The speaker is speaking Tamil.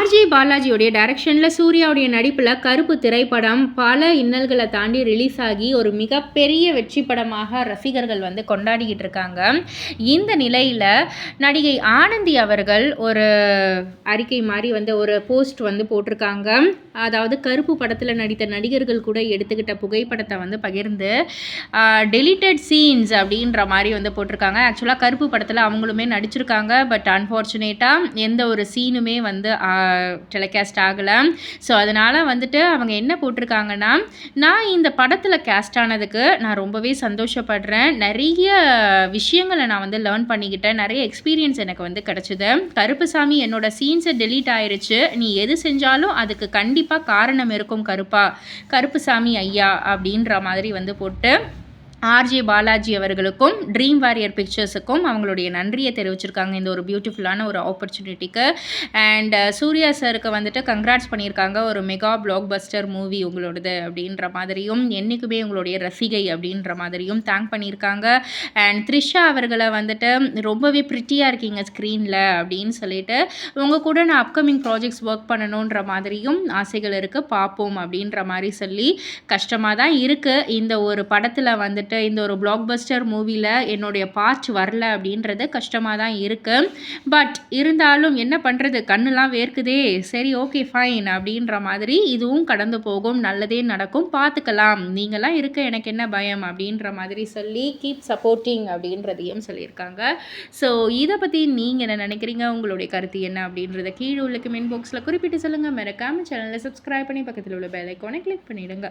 ஆர்ஜே பாலாஜியோடைய டைரக்ஷனில் சூர்யாவுடைய நடிப்பில் கருப்பு திரைப்படம் பல இன்னல்களை தாண்டி ரிலீஸ் ஆகி ஒரு மிகப்பெரிய வெற்றி படமாக ரசிகர்கள் வந்து கொண்டாடிக்கிட்டு இருக்காங்க. இந்த நிலையில் நடிகை ஆனந்தி அவர்கள் ஒரு அறிக்கை மாதிரி வந்து ஒரு போஸ்ட் வந்து போட்டிருக்காங்க. அதாவது கருப்பு படத்தில் நடித்த நடிகர்கள் கூட எடுத்துக்கிட்ட புகைப்படத்தை வந்து பகிர்ந்து டெலிட்டட் சீன்ஸ் அப்படின்ற மாதிரி வந்து போட்டிருக்காங்க. ஆக்சுவலாக கருப்பு படத்தில் அவங்களுமே நடிச்சிருக்காங்க. பட் அன்ஃபார்ச்சுனேட்டாக எந்த ஒரு சீனுமே வந்து டெலிகாஸ்ட் ஆகலை. ஸோ அதனால் வந்துட்டு அவங்க என்ன போட்டிருக்காங்கன்னா, நான் இந்த படத்தில் கேஸ்ட் ஆனதுக்கு நான் ரொம்பவே சந்தோஷப்படுறேன். நிறைய விஷயங்களை நான் வந்து லேர்ன் பண்ணிக்கிட்டேன். நிறைய எக்ஸ்பீரியன்ஸ் எனக்கு வந்து கிடச்சிது. கருப்புசாமி என்னோட சீன்ஸை டெலீட் ஆயிருச்சு. நீ எது செஞ்சாலும் அதுக்கு கண்டிப்பாக காரணம் இருக்கும் கருப்புசாமி ஐயா அப்படின்ற மாதிரி வந்து போட்டு ஆர்ஜே பாலாஜி அவர்களுக்கும் ட்ரீம் வாரியர் பிக்சர்ஸுக்கும் அவங்களுடைய நன்றியை தெரிவிச்சிருக்காங்க இந்த ஒரு பியூட்டிஃபுல்லான ஒரு ஆப்பர்ச்சுனிட்டிக்கு. அண்ட் சூர்யா சாருக்கு வந்துட்டு கங்க்ராட்ஸ் பண்ணியிருக்காங்க. ஒரு மெகா பிளாக் பஸ்டர் மூவி உங்களோடது அப்படின்ற மாதிரியும், என்றைக்குமே உங்களுடைய ரசிகை அப்படின்ற மாதிரியும் தேங்க் பண்ணியிருக்காங்க. அண்ட் த்ரிஷா அவர்களை வந்துட்டு ரொம்பவே ப்ரிட்டியாக இருக்கீங்க ஸ்க்ரீனில் அப்படின்னு சொல்லிட்டு, உங்கள் கூட நான் அப்கமிங் ப்ராஜெக்ட்ஸ் ஒர்க் பண்ணணுன்ற மாதிரியும் ஆசைகள் இருக்குது, பார்ப்போம் அப்படின்ற மாதிரி சொல்லி, கஷ்டமாக தான் இருக்குது இந்த ஒரு படத்தில் வந்துட்டு இந்த ஒரு பிளாக் பஸ்டர் மூவியில் என்னுடைய பார்ட் வரல அப்படின்றது கஷ்டமாக தான் இருக்குது. பட் இருந்தாலும் என்ன பண்ணுறது, கண்ணுலாம் வேர்க்குதே, சரி ஓகே ஃபைன் அப்படின்ற மாதிரி இதுவும் கடந்து போகும், நல்லதே நடக்கும், பார்த்துக்கலாம், நீங்களாம் இருக்க எனக்கு என்ன பயம் அப்படின்ற மாதிரி சொல்லி கீப் சப்போர்ட்டிங் அப்படின்றதையும் சொல்லியிருக்காங்க. ஸோ இதை பற்றி நீங்கள் என்ன நினைக்கிறீங்க, உங்களுடைய கருத்து என்ன அப்படின்றத கீழே உள்ள கமெண்ட் பாக்ஸில் குறிப்பிட்டு சொல்லுங்கள். மறக்காம சேனலை சப்ஸ்கிரைப் பண்ணி பக்கத்தில் உள்ள பெல் ஐக்கானை கிளிக் பண்ணிவிடுங்க.